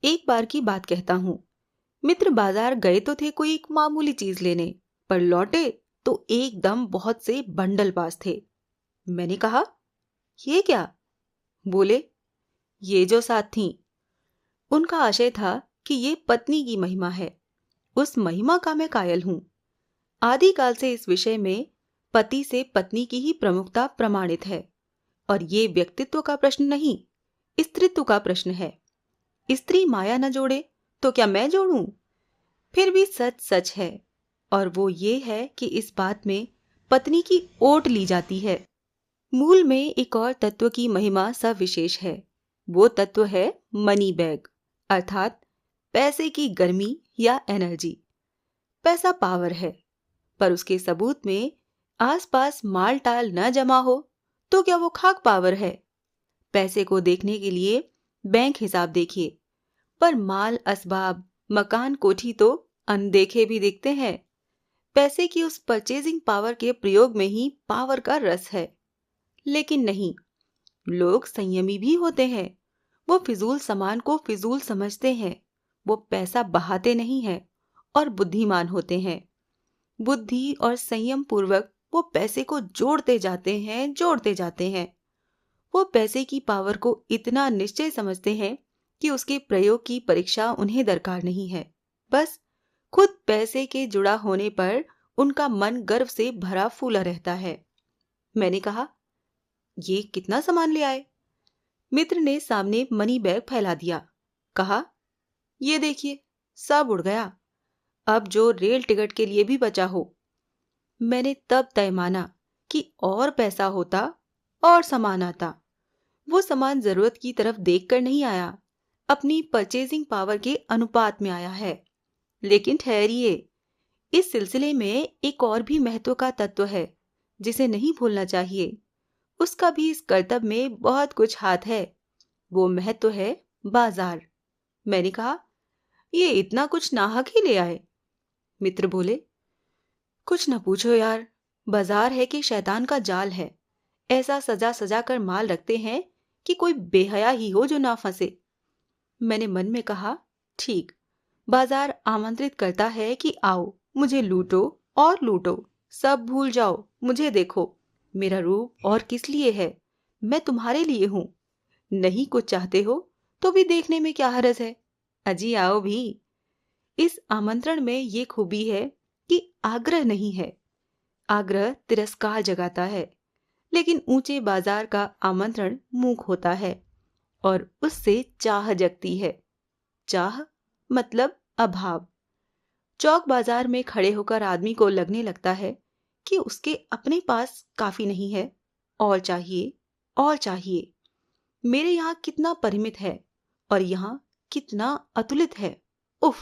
एक बार की बात कहता हूँ। मित्र बाजार गए तो थे कोई एक मामूली चीज लेने, पर लौटे तो एकदम बहुत से बंडल पास थे। मैंने कहा, ये क्या? बोले, ये जो साथ थीं। उनका आशय था कि ये पत्नी की महिमा है। उस महिमा का मैं कायल हूं। आदिकाल से इस विषय में पति से पत्नी की ही प्रमुखता प्रमाणित है, और ये व्यक्तित्व का प्रश्न नहीं, स्त्रीत्व का प्रश्न है। स्त्री माया न जोड़े तो क्या मैं जोड़ूं? फिर भी सच सच है, और वो ये है कि इस बात में पत्नी की ओट ली जाती है। मूल में एक और तत्व की महिमा सविशेष है। वो तत्व है मनी बैग, अर्थात पैसे की गर्मी या एनर्जी। पैसा पावर है, पर उसके सबूत में आसपास माल टाल न जमा हो तो क्या वो खाक पावर है? पैसे को देखने के लिए बैंक हिसाब देखिए, पर माल असबाब मकान कोठी तो अनदेखे भी दिखते हैं। पैसे की उस परचेजिंग पावर के प्रयोग में ही पावर का रस है। लेकिन नहीं, लोग संयमी भी होते हैं। वो फिजूल सामान को फिजूल समझते हैं। वो पैसा बहाते नहीं हैं और बुद्धिमान होते हैं। बुद्धि और संयम पूर्वक वो पैसे को जोड़ते जाते हैं। वो पैसे की पावर को इतना निश्चय समझते हैं कि उसके प्रयोग की परीक्षा उन्हें दरकार नहीं है। बस खुद पैसे के जुड़ा होने पर उनका मन गर्व से भरा फूला रहता है। मैंने कहा, ये कितना सामान ले आए? मित्र ने सामने मनी बैग फैला दिया। कहा, ये देखिए, सब उड़ गया। अब जो रेल टिकट के लिए भी बचा हो। मैंने तब तय माना कि और पैसा होता और सामान आता। वो सामान जरूरत की तरफ देखकर नहीं आया, अपनी परचेजिंग पावर के अनुपात में आया है। लेकिन ठहरिए, इस सिलसिले में एक और भी महत्व का तत्व है जिसे नहीं भूलना चाहिए। उसका भी इस कर्तव्य में बहुत कुछ हाथ है। वो महत्व है बाजार। मैंने कहा, ये इतना कुछ नाहक ही ले आए? मित्र बोले, कुछ न पूछो यार, बाजार है कि शैतान का जाल है। ऐसा सजा सजा कर माल रखते हैं कि कोई बेहया ही हो जो ना फंसे। मैंने मन में कहा, ठीक, बाजार आमंत्रित करता है कि आओ, मुझे लूटो और लूटो, सब भूल जाओ, मुझे देखो। मेरा रूप और किस लिए है? मैं तुम्हारे लिए हूं। नहीं कुछ चाहते हो तो भी देखने में क्या हरज है? अजी आओ भी। इस आमंत्रण में ये खूबी है कि आग्रह नहीं है। आग्रह तिरस्कार जगाता है, लेकिन ऊंचे बाजार का आमंत्रण मूक होता है और उससे चाह जगती है। चाह मतलब अभाव। चौक बाजार में खड़े होकर आदमी को लगने लगता है कि उसके अपने पास काफी नहीं है, और चाहिए और चाहिए। मेरे यहाँ कितना परिमित है और यहाँ कितना अतुलित है। उफ!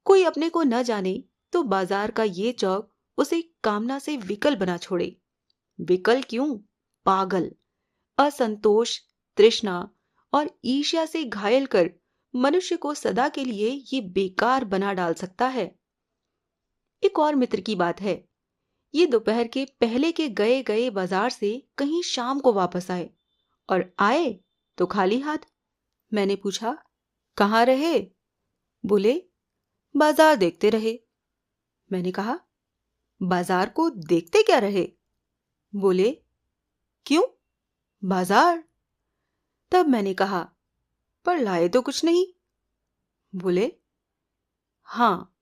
कोई अपने को न जाने तो बाजार का ये चौक उसे कामना से विकल बना छोड़े। विकल क्यों? पागल। असंतोष, तृष्णा और ईर्ष्या से घायल कर मनुष्य को सदा के लिए ये बेकार बना डाल सकता है। एक और मित्र की बात है। ये दोपहर के पहले के गए गए बाजार से कहीं शाम को वापस आए, और आए तो खाली हाथ। मैंने पूछा, कहाँ रहे? बोले, बाजार देखते रहे। मैंने कहा, बाजार को देखते क्या रहे? बोले, क्यों, बाजार? तब मैंने कहा, पर लाए तो कुछ नहीं। बोले, हाँ,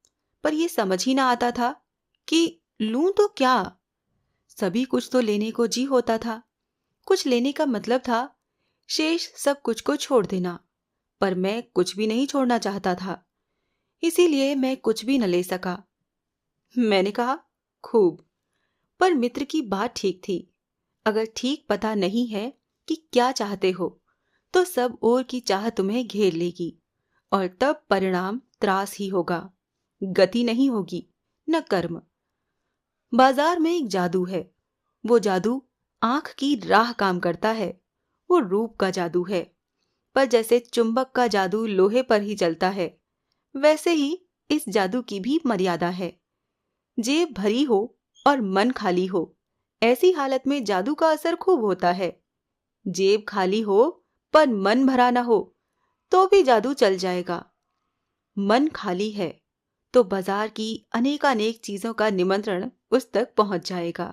पर यह समझ ही ना आता था कि लूं तो क्या। सभी कुछ तो लेने को जी होता था। कुछ लेने का मतलब था शेष सब कुछ को छोड़ देना, पर मैं कुछ भी नहीं छोड़ना चाहता था, इसीलिए मैं कुछ भी न ले सका। मैंने कहा, खूब। पर मित्र की बात ठीक थी। अगर ठीक पता नहीं है कि क्या चाहते हो तो सब ओर की चाह तुम्हें घेर लेगी, और तब परिणाम त्रास ही होगा, गति नहीं होगी, न कर्म। बाजार में एक जादू है। वो जादू आंख की राह काम करता है। वो रूप का जादू है। पर जैसे चुंबक का जादू लोहे पर ही चलता है, वैसे ही इस जादू की भी मर्यादा है। जेब भरी हो और मन खाली हो, ऐसी हालत में जादू का असर खूब होता है। जेब खाली हो पर मन भरा ना हो तो भी जादू चल जाएगा। मन खाली है तो बाजार की अनेकानेक चीजों का निमंत्रण उस तक पहुंच जाएगा।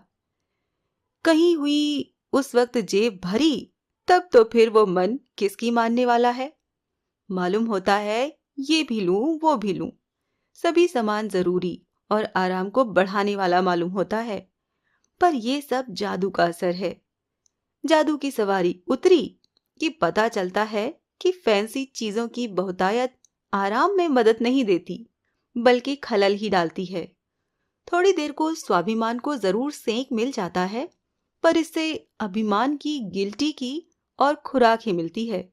कहीं हुई उस वक्त जेब भरी, तब तो फिर वो मन किसकी मानने वाला है। मालूम होता है ये भी लूं वो भी लूं, सभी सामान जरूरी और आराम को बढ़ाने वाला मालूम होता है, पर ये सब जादू का असर है। जादू की सवारी उतरी कि पता चलता है कि फैंसी चीजों की बहुतायत आराम में मदद नहीं देती, बल्कि खलल ही डालती है। थोड़ी देर को स्वाभिमान को जरूर सेंक मिल जाता है, पर इससे अभिमान की, गिल्टी की और खुराक ही मिलती है।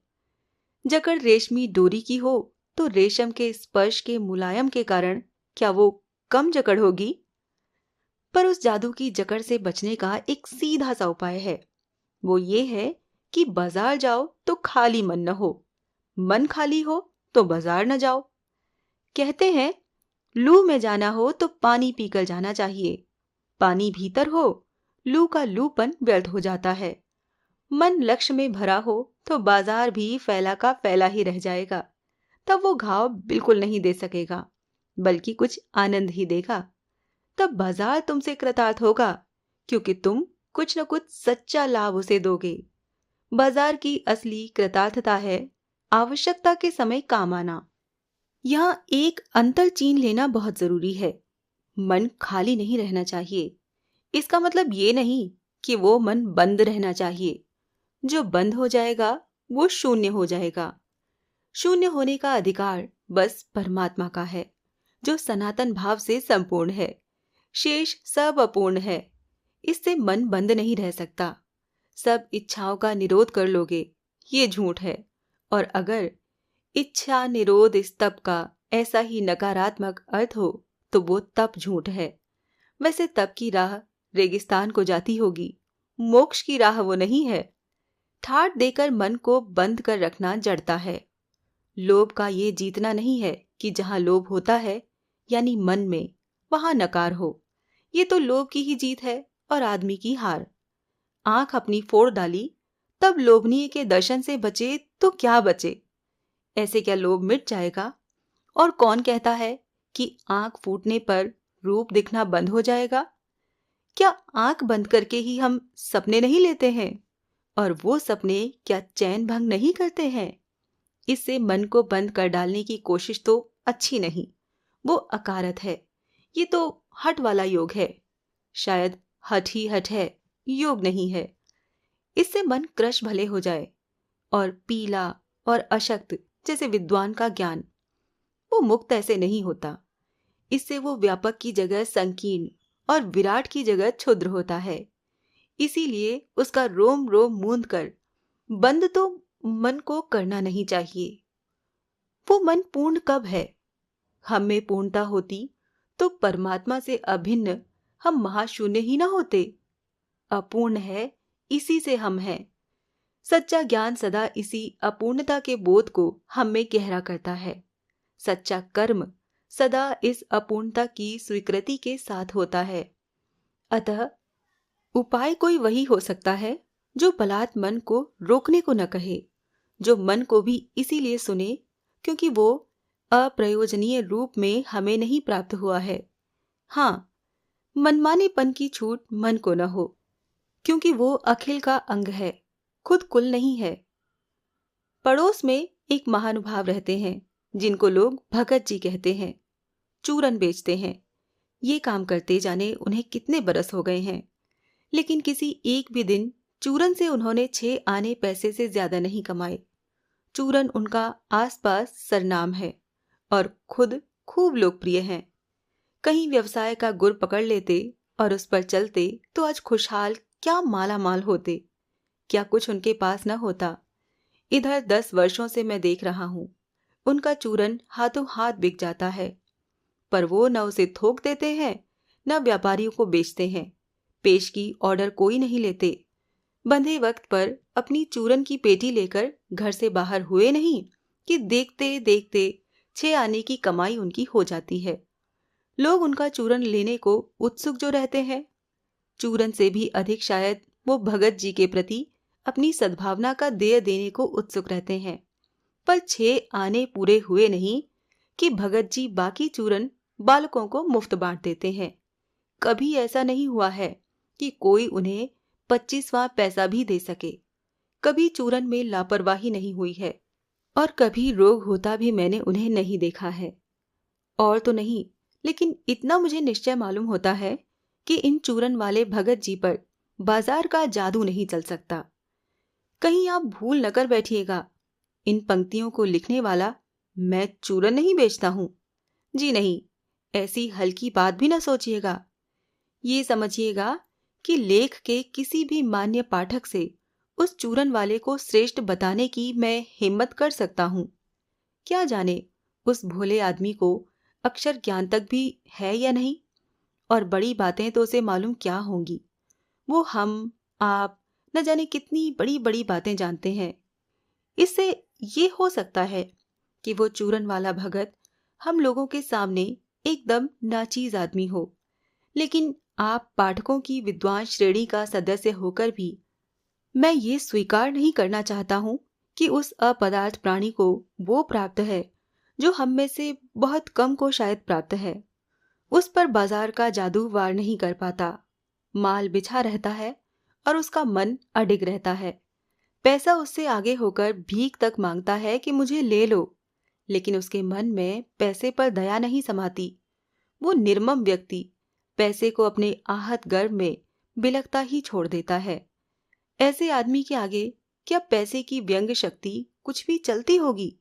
जकड़ रेशमी डोरी की हो तो रेशम के स्पर्श के मुलायम के कारण क्या वो कम जकड़ होगी? पर उस जादू की जकड़ से बचने का एक सीधा सा उपाय है। वो ये है कि बाजार जाओ तो खाली मन न हो, मन खाली हो तो बाजार न जाओ। कहते हैं लू में जाना हो तो पानी पीकर जाना चाहिए। पानी भीतर हो, लू का लूपन व्यर्थ हो जाता है। मन लक्ष्य में भरा हो तो बाजार भी फैला का फैला ही रह जाएगा। तब वो घाव बिल्कुल नहीं दे सकेगा, बल्कि कुछ आनंद ही देगा। तब बाजार तुमसे कृतार्थ होगा, क्योंकि तुम कुछ न कुछ सच्चा लाभ उसे दोगे। बाजार की असली कृतार्थता है आवश्यकता के समय काम आना। यहाँ एक अंतर चीन लेना बहुत जरूरी है। मन खाली नहीं रहना चाहिए। इसका मतलब ये नहीं कि वो मन बंद रहना चाहिए। जो बंद हो जाएगा वो शून्य हो जाएगा। शून्य होने का अधिकार बस परमात्मा का है, जो सनातन भाव से संपूर्ण है। शेष सब अपूर्ण है। इससे मन बंद नहीं रह सकता। सब इच्छाओं का निरोध कर लोगे, ये झूठ है। और अगर इच्छा निरोध इस तप का ऐसा ही नकारात्मक अर्थ हो तो वो तप झूठ है। वैसे तप की राह रेगिस्तान को जाती होगी, मोक्ष की राह वो नहीं है। ठाट देकर मन को बंद कर रखना जड़ता है। लोभ का ये जीतना नहीं है कि जहां लोभ होता है यानी मन में, वहां नकार हो। ये तो लोभ की ही जीत है और आदमी की हार। आंख अपनी फोड़ डाली, तब लोभनीय के दर्शन से बचे तो क्या बचे? ऐसे क्या लोभ मिट जाएगा? और कौन कहता है कि आंख फूटने पर रूप दिखना बंद हो जाएगा? क्या आंख बंद करके ही हम सपने नहीं लेते हैं? और वो सपने क्या चैन भंग नहीं करते हैं? इससे मन को बंद कर डालने की कोशिश तो अच्छी नहीं, वो अकारत है। ये तो हठ वाला योग है। शायद हठ ही हठ है, योग नहीं है। इससे मन क्रश भले हो जाए और पीला और अशक्त जैसे विद्वान का ज्ञान, वो मुक्त ऐसे नहीं होता। इससे वो व्यापक की जगह संकीर्ण और विराट की जगह क्षुद्र होता है। इसीलिए उसका रोम रोम मूंद कर बंद तो मन को करना नहीं चाहिए। वो मन पूर्ण कब है? हम में पूर्णता होती तो परमात्मा से अभिन्न हम महाशून्य ही ना होते। अपूर्ण है, इसी से हम हैं। सच्चा ज्ञान सदा इसी अपूर्णता के बोध को हम में गहरा करता है। सच्चा कर्म सदा इस अपूर्णता की स्वीकृति के साथ होता है। अतः उपाय कोई वही हो सकता है जो बलात् मन को रोकने को न कहे, जो मन को भी इसीलिए सुने क्योंकि वो अप्रयोजनीय रूप में हमें नहीं प्राप्त हुआ है। हाँ, मनमानेपन की छूट मन को न हो, क्योंकि वो अखिल का अंग है, खुद कुल नहीं है। पड़ोस में एक महानुभाव रहते हैं जिनको लोग भगत जी कहते हैं। चूरन बेचते हैं। ये काम करते जाने उन्हें कितने बरस हो गए हैं, लेकिन किसी एक भी दिन चूरन से उन्होंने 6 आने पैसे से ज्यादा नहीं कमाए। चूरन उनका आसपास सरनाम है और खुद खूब लोकप्रिय हैं। कहीं व्यवसाय का गुर पकड़ लेते और उस पर चलते तो आज खुशहाल क्या माला माल होते। क्या कुछ उनके पास न होता? इधर 10 वर्षों से मैं देख रहा हूं, उनका चूरन हाथों हाथ बिक जाता है, पर वो न उसे थोक देते हैं न व्यापारियों को बेचते हैं। पेश की ऑर्डर कोई नहीं लेते। बंधे वक्त पर अपनी चूरन की पेटी लेकर घर से बाहर हुए नहीं कि देखते देखते 6 आने की कमाई उनकी हो जाती है। लोग उनका चूरन लेने को उत्सुक जो रहते हैं, चूरन से भी अधिक शायद वो भगत जी के प्रति अपनी सद्भावना का देय देने को उत्सुक रहते हैं। पर 6 आने पूरे हुए नहीं कि भगत जी बाकी चूरन बालकों को मुफ्त बांट देते हैं। कभी ऐसा नहीं हुआ है कि कोई उन्हें 25वां पैसा भी दे सके। कभी चूरन में लापरवाही नहीं हुई है और कभी रोग होता भी मैंने उन्हें नहीं देखा है। और तो नहीं, लेकिन इतना मुझे निश्चय मालूम होता है कि इन चूरन वाले भगत जी पर बाजार का जादू नहीं चल सकता। कहीं आप भूल न कर बैठिएगा, इन पंक्तियों को लिखने वाला मैं चूरन नहीं बेचता हूं। जी नहीं, ऐसी हल्की बात भी न सोचिएगा। ये समझिएगा कि लेख के किसी भी मान्य पाठक से उस चूरन वाले को श्रेष्ठ बताने की मैं हिम्मत कर सकता हूं। क्या जाने उस भोले आदमी को अक्षर ज्ञान तक भी है या नहीं, और बड़ी बातें तो उसे मालूम क्या होंगी। वो हम आप न जाने कितनी बड़ी बड़ी बातें जानते हैं। इससे ये हो सकता है कि वो चूरन वाला भगत हम लोगों के सामने एकदम नाचीज आदमी हो, लेकिन आप पाठकों की विद्वान श्रेणी का सदस्य होकर भी मैं ये स्वीकार नहीं करना चाहता हूं कि उस अपदार्थ प्राणी को वो प्राप्त है जो हम में से बहुत कम को शायद प्राप्त है। उस पर बाजार का जादू वार नहीं कर पाता। माल बिछा रहता है और उसका मन अडिग रहता है। पैसा उससे आगे होकर भीख तक मांगता है कि मुझे ले लो, लेकिन उसके मन में पैसे पर दया नहीं समाती। वो निर्मम व्यक्ति पैसे को अपने आहत गर्भ में बिलखता ही छोड़ देता है। ऐसे आदमी के आगे क्या पैसे की व्यंग शक्ति कुछ भी चलती होगी?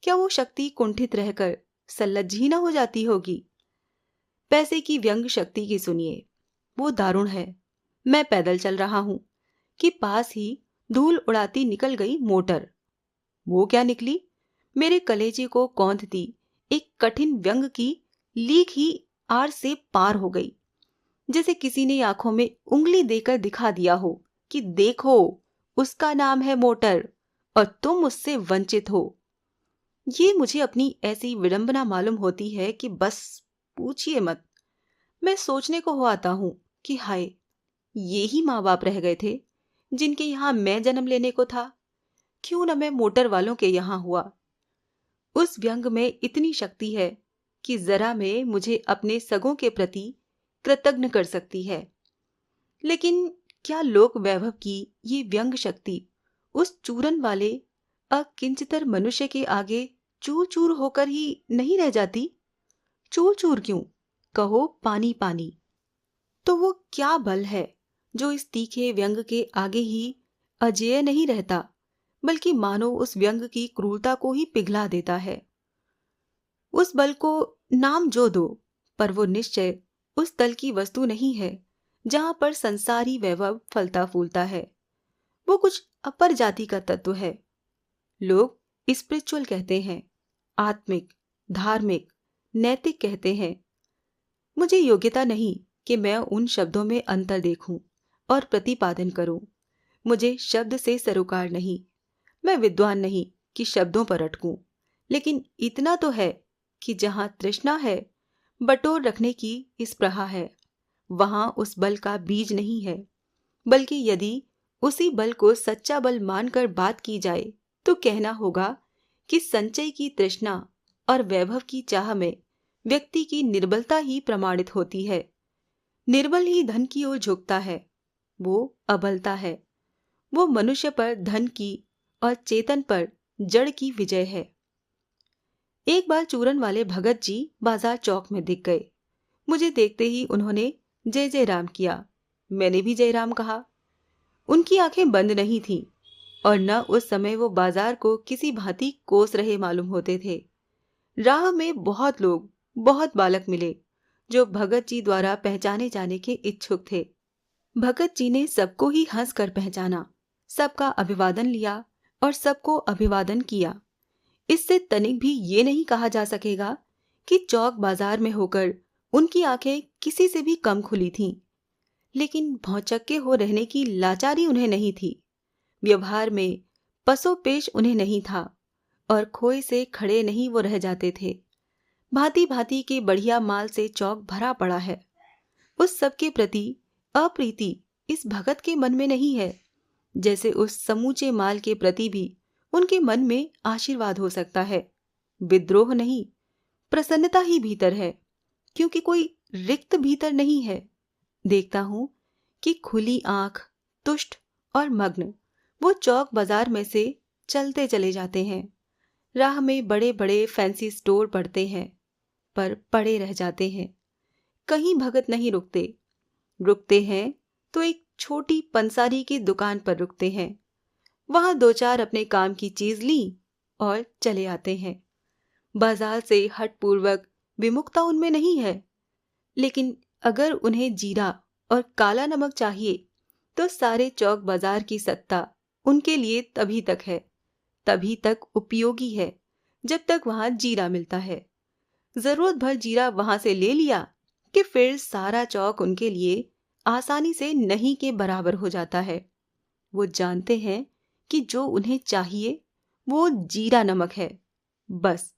क्या वो शक्ति कुंठित रहकर सल्लज्जी न हो जाती होगी? पैसे की व्यंग शक्ति की सुनिए, वो दारुण है। मैं पैदल चल रहा हूं कि पास ही धूल उड़ाती निकल गई मोटर। वो क्या निकली, मेरे कलेजे को कौंधती एक कठिन व्यंग की लीक ही आर से पार हो गई, जैसे किसी ने आंखों में उंगली देकर दिखा दिया हो कि देखो, उसका नाम है मोटर और तुम उससे वंचित हो। ये मुझे अपनी ऐसी विडंबना मालूम होती है कि बस पूछिए मत। मैं सोचने को हो आता हूं कि हाय, ये ही माँ बाप रह गए थे जिनके यहाँ मैं जन्म लेने को था। क्यों न मैं मोटर वालों के यहाँ हुआ। उस व्यंग में इतनी शक्ति है कि जरा में मुझे अपने सगों के प्रति कृतज्ञ कर सकती है। लेकिन क्या लोक वैभव की ये व्यंग शक्ति उस चूरन वाले अकिंचतर मनुष्य के आगे चूर चूर होकर ही नहीं रह जाती? चूर चूर क्यों, कहो पानी पानी। तो वो क्या बल है जो इस तीखे व्यंग के आगे ही अजेय नहीं रहता, बल्कि मानो उस व्यंग की क्रूरता को ही पिघला देता है। उस बल को नाम जो दो, पर वो निश्चय उस तल की वस्तु नहीं है जहां पर संसारी वैभव फलता फूलता है। वो कुछ अपर जाति का तत्व है। लोग स्पिरिचुअल कहते हैं, आत्मिक, धार्मिक, नैतिक कहते हैं। मुझे योग्यता नहीं कि मैं उन शब्दों में अंतर देखूं और प्रतिपादन करूं। मुझे शब्द से सरोकार नहीं। मैं विद्वान नहीं कि शब्दों पर अटकूं, लेकिन इतना तो है कि जहां तृष्णा है, बटोर रखने की स्पृहा है, वहां उस बल का बीज नहीं है। बल्कि यदि उसी बल को सच्चा बल मानकर बात की जाए तो कहना होगा कि संचय की तृष्णा और वैभव की चाह में व्यक्ति की निर्बलता ही प्रमाणित होती है। निर्बल ही धन की ओर झुकता है। वो अबलता है। वो मनुष्य पर धन की और चेतन पर जड़ की विजय है। एक बार चूरन वाले भगत जी बाजार चौक में दिख गए। मुझे देखते ही उन्होंने जय जय राम किया। मैंने भी जय राम कहा। उनकी आंखें बंद नहीं थीं और न उस समय वो बाजार को किसी भांति कोस रहे मालूम होते थे। राह में बहुत लोग, बहुत बालक मिले जो भगत जी द्वारा पहचाने जाने के इच्छुक थे। भगत जी ने सबको ही हंस कर पहचाना, सबका अभिवादन लिया और सबको अभिवादन किया। इससे तनिक भी ये नहीं कहा जा सकेगा कि चौक बाजार में होकर उनकी आंखें किसी से भी कम खुली थीं। लेकिन भौचक्के हो रहने की लाचारी उन्हें नहीं थी। व्यवहार में पसोपेश उन्हें नहीं था और खोए से खड़े नहीं वो रह जाते थे। भांति भांति के बढ़िया माल से चौक भरा पड़ा है। उस सब के प्रति अप्रीति इस भगत के मन में नहीं है, जैसे उस समूचे माल के प्रति भी उनके मन में आशीर्वाद हो सकता है, विद्रोह नहीं, प्रसन्नता ही भीतर है, क्योंकि कोई रिक्त भीतर नहीं है। देखता हूं कि खुली आंख, तुष्ट और मग्न वो चौक बाजार में से चलते चले जाते हैं। राह में बड़े बड़े फैंसी स्टोर पड़ते हैं, पर पड़े रह जाते हैं। कहीं भगत नहीं रुकते, रुकते हैं तो एक छोटी पंसारी की दुकान पर रुकते हैं। वहां दो चार अपने काम की चीज ली और चले आते हैं। बाजार से हठपूर्वक विमुखता उनमें नहीं है, लेकिन अगर उन्हें जीरा और काला नमक चाहिए तो सारे चौक बाजार की सत्ता उनके लिए तभी तक है, तभी तक उपयोगी है जब तक वहां जीरा मिलता है। जरूरत भर जीरा वहां से ले लिया कि फिर सारा चौक उनके लिए आसानी से नहीं के बराबर हो जाता है। वो जानते हैं कि जो उन्हें चाहिए वो जीरा नमक है। बस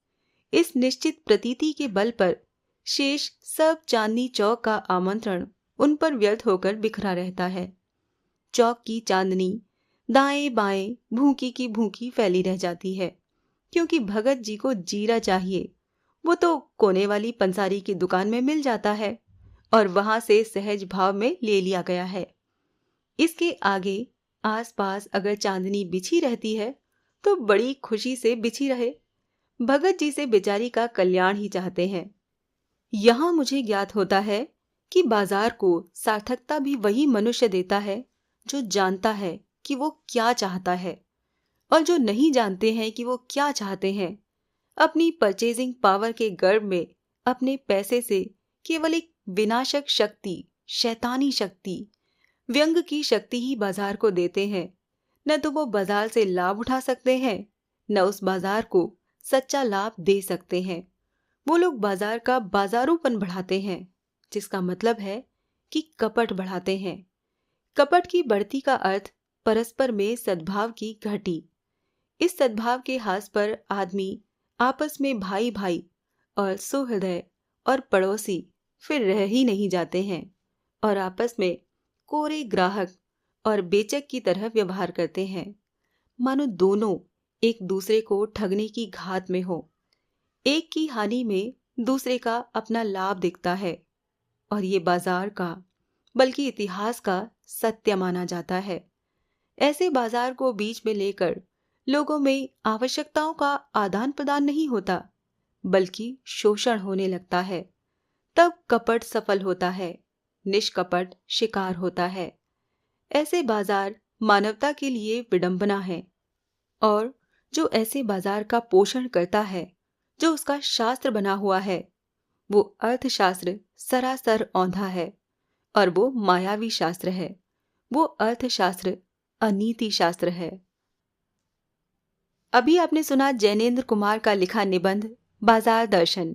इस निश्चित प्रतीति के बल पर शेष सब चांदनी चौक का आमंत्रण उन पर व्यर्थ होकर बिखरा रहता है। चौक की चांदनी दाएं बाएं भूखी की भूखी फैली रह जाती है, क्योंकि भगत जी को जीरा चाहिए वो तो कोने वाली पंसारी की दुकान में मिल जाता है और वहां से सहज भाव में ले लिया गया है। इसके आगे आसपास अगर चांदनी बिछी रहती है तो बड़ी खुशी से बिछी रहे। भगत जी से बेचारी का कल्याण ही चाहते हैं। यहां मुझे ज्ञात होता है कि बाजार को सार्थकता भी वही मनुष्य देता है जो जानता है कि वो क्या चाहता है, और जो नहीं जानते हैं कि वो क्या चाहते हैं, अपनी परचेजिंग पावर के गर्व में अपने पैसे से केवल एक विनाशक शक्ति, शैतानी शक्ति, व्यंग की शक्ति ही बाजार को देते हैं। न तो वो बाजार से लाभ उठा सकते हैं, न उस बाजार को सच्चा लाभ दे सकते हैं। वो लोग बाजार का बाजारूपन बढ़ाते हैं, जिसका मतलब है कि कपट बढ़ाते हैं। कपट की बढ़ती का अर्थ परस्पर में सद्भाव की घटी। इस सद्भाव के हास पर आदमी आपस में भाई भाई और सुहृदय और पड़ोसी फिर रह ही नहीं जाते हैं और आपस में कोरे ग्राहक और बेचक की तरह व्यवहार करते हैं, मानो दोनों एक दूसरे को ठगने की घात में हो। एक की हानि में दूसरे का अपना लाभ दिखता है, और ये बाजार का बल्कि इतिहास का सत्य माना जाता है। ऐसे बाजार को बीच में लेकर लोगों में आवश्यकताओं का आदान प्रदान नहीं होता, बल्कि शोषण होने लगता है। तब कपट सफल होता है, निष्कपट शिकार होता है। ऐसे बाजार मानवता के लिए विडंबना है, और जो ऐसे बाजार का पोषण करता है, जो उसका शास्त्र बना हुआ है, वो अर्थशास्त्र सरासर औंधा है, और वो मायावी शास्त्र है। वो अर्थशास्त्र अनीति शास्त्र है। अभी आपने सुना जैनेन्द्र कुमार का लिखा निबंध बाजार दर्शन।